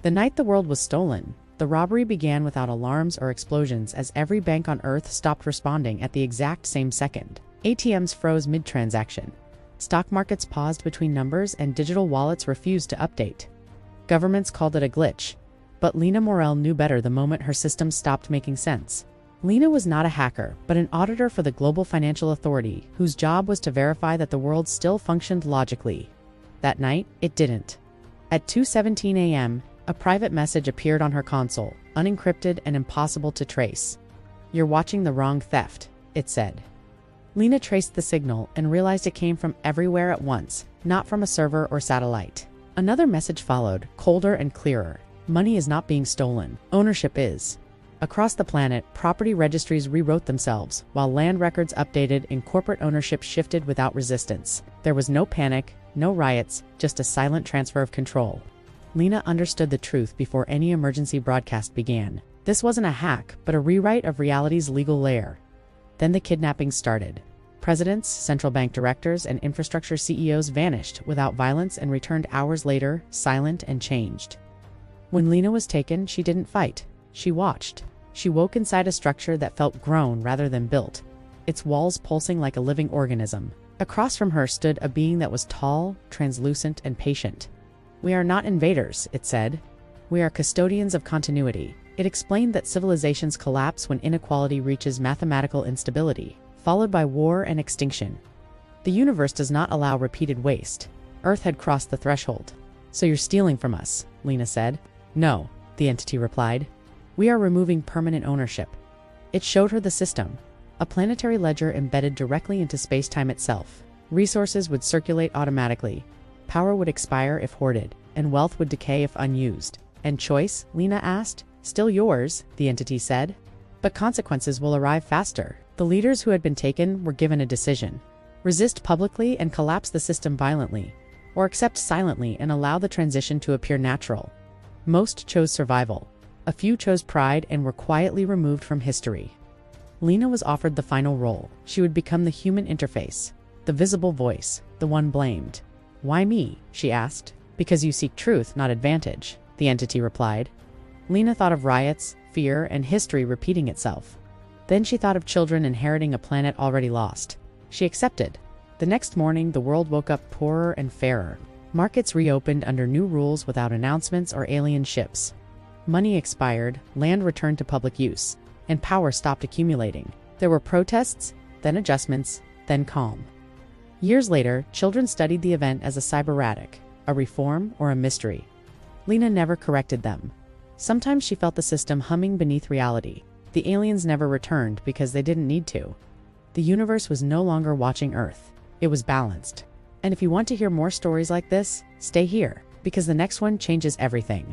The night the world was stolen, the robbery began without alarms or explosions as every bank on Earth stopped responding at the exact same second. ATMs froze mid-transaction. Stock markets paused between numbers and digital wallets refused to update. Governments called it a glitch, but Lena Morrell knew better the moment her systems stopped making sense. Lena was not a hacker, but an auditor for the Global Financial Authority, whose job was to verify that the world still functioned logically. That night, it didn't. At 2:17 a.m., a private message appeared on her console, unencrypted and impossible to trace. "You're watching the wrong theft," it said. Lena traced the signal and realized it came from everywhere at once, not from a server or satellite. Another message followed, colder and clearer. "Money is not being stolen. Ownership is." Across the planet, property registries rewrote themselves, while land records updated and corporate ownership shifted without resistance. There was no panic, no riots, just a silent transfer of control. Lena understood the truth before any emergency broadcast began. This wasn't a hack, but a rewrite of reality's legal layer. Then the kidnapping started. Presidents, central bank directors, and infrastructure CEOs vanished without violence and returned hours later, silent and changed. When Lena was taken, she didn't fight. She watched. She woke inside a structure that felt grown rather than built, its walls pulsing like a living organism. Across from her stood a being that was tall, translucent, and patient. "We are not invaders," it said. "We are custodians of continuity." It explained that civilizations collapse when inequality reaches mathematical instability, followed by war and extinction. The universe does not allow repeated waste. Earth had crossed the threshold. "So you're stealing from us," Lena said. "No," the entity replied. "We are removing permanent ownership." It showed her the system, a planetary ledger embedded directly into space-time itself. Resources would circulate automatically, power would expire if hoarded, and wealth would decay if unused. "And choice?" Lena asked. "Still yours," the entity said. "But consequences will arrive faster." The leaders who had been taken were given a decision: resist publicly and collapse the system violently, or accept silently and allow the transition to appear natural. Most chose survival. A few chose pride and were quietly removed from history. Lena was offered the final role. She would become the human interface, the visible voice, the one blamed. "Why me?" she asked. "Because you seek truth, not advantage," the entity replied. Lena thought of riots, fear, and history repeating itself. Then she thought of children inheriting a planet already lost. She accepted. The next morning, the world woke up poorer and fairer. Markets reopened under new rules without announcements or alien ships. Money expired, land returned to public use, and power stopped accumulating. There were protests, then adjustments, then calm. Years later, children studied the event as a cyberratic, a reform, or a mystery. Lena never corrected them. Sometimes she felt the system humming beneath reality. The aliens never returned because they didn't need to. The universe was no longer watching Earth. It was balanced. And if you want to hear more stories like this, stay here, because the next one changes everything.